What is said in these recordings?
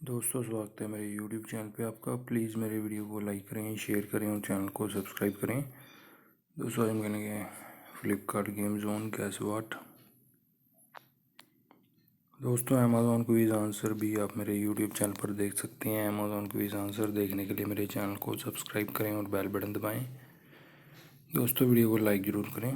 दोस्तों, स्वागत है मेरे YouTube चैनल पे आपका। प्लीज़ मेरे वीडियो को लाइक करें, शेयर करें और चैनल को सब्सक्राइब करें। दोस्तों, आज हम खेलेंगे Flipkart game zone gas what. दोस्तों, अमेज़ॉन क्विज़ आंसर भी आप मेरे YouTube चैनल पर देख सकते हैं। अमेज़ॉन क्विज़ आंसर देखने के लिए मेरे चैनल को सब्सक्राइब करें और बेल बटन दबाएँ। दोस्तों, वीडियो को लाइक ज़रूर करें।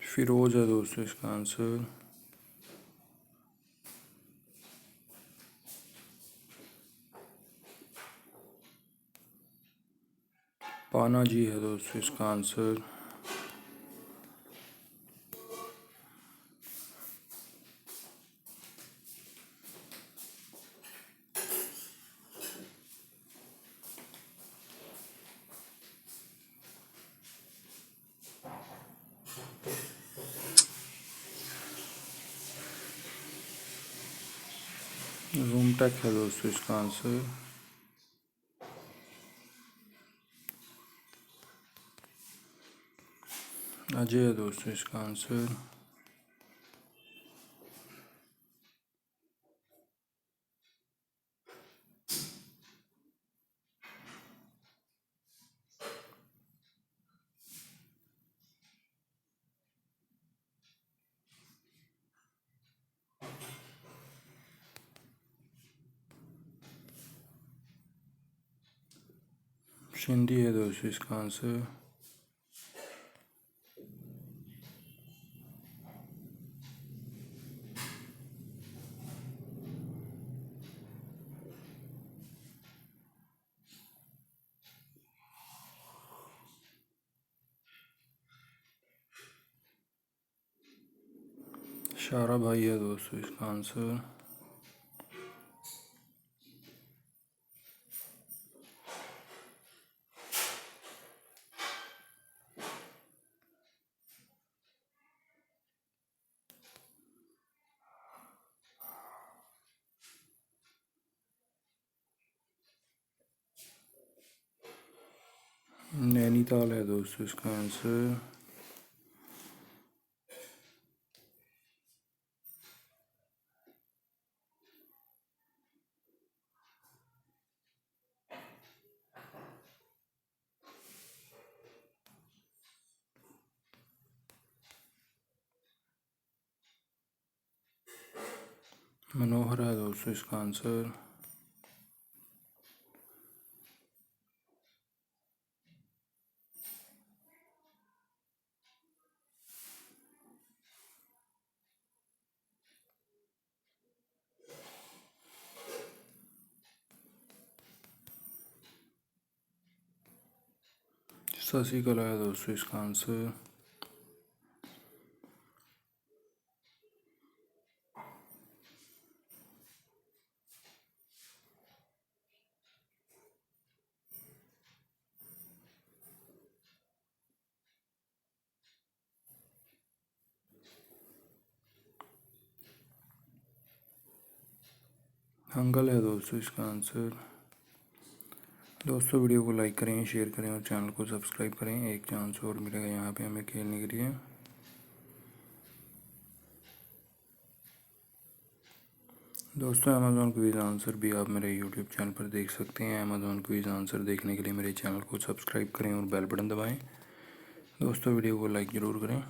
फिरोज है दोस्तों इसका आंसर। पाना जी है दोस्तों इसका आंसर। रूम टेक है दोस्तों इसका आंसर। अजय है दोस्तों इसका आंसर। शिंदी है दोस्तों इसका आंसर। शारा भाई है दोस्तों इसका आंसर। नैनीताल है दोस्तों इसका आंसर। मनोहर है दोस्तों इसका आंसर। शशिकला है दोस्तों इसका आंसर। हंगल है दोस्तों इसका आंसर। दोस्तों, वीडियो को लाइक करें, शेयर करें और चैनल को सब्सक्राइब करें। एक चांस और मिलेगा यहाँ पे हमें खेलने के लिए। दोस्तों, अमेज़ॉन क्विज़ आंसर भी आप मेरे यूट्यूब चैनल पर देख सकते हैं। अमेज़ॉन क्विज़ आंसर देखने के लिए मेरे चैनल को सब्सक्राइब करें और बेल बटन दबाएं। दोस्तों, वीडियो को लाइक ज़रूर करें।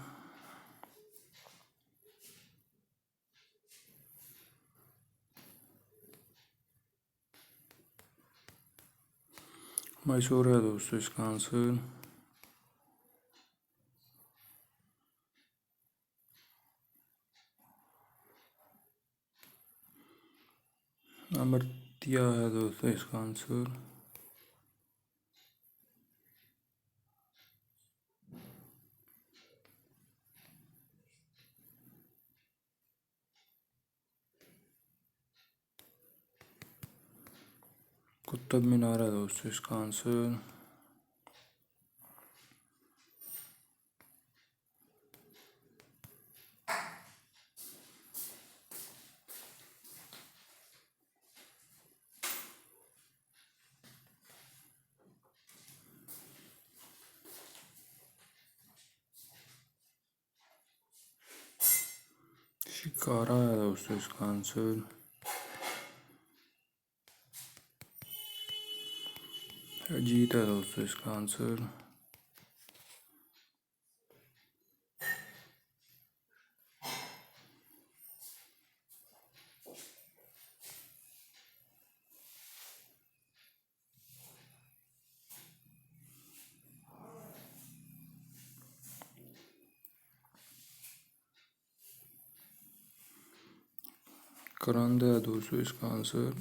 मैसूर है दोस्तों इसका आंसर। अमर्त्या है दोस्तों इसका आंसर। कुतुब मीनार है दोस्तों इसका आंसर। कारा है दोस्तों इसका आंसर। अजीत है दोस्तों इसका आंसर। करंद है दोस्तों इसका आंसर।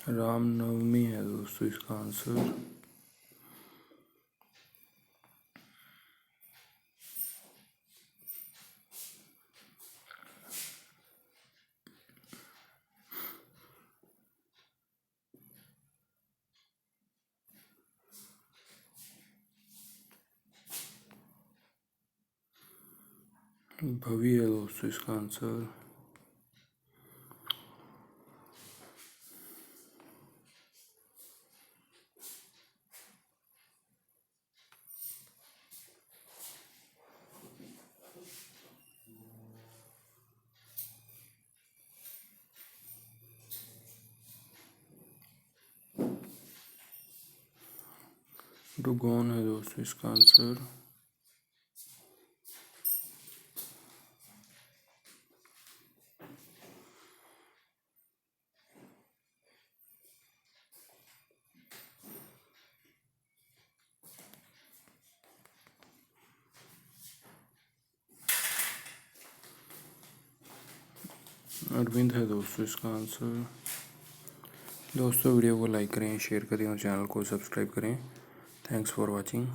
रामनवमी है दोस्तों इसका आंसर। भवी है दोस्तों इसका आंसर। डुगोन है दोस्तों इसका आंसर। अरविंद है दोस्तों इसका आंसर। दोस्तों वीडियो को लाइक करें, शेयर करें और चैनल को सब्सक्राइब करें। Thanks for watching.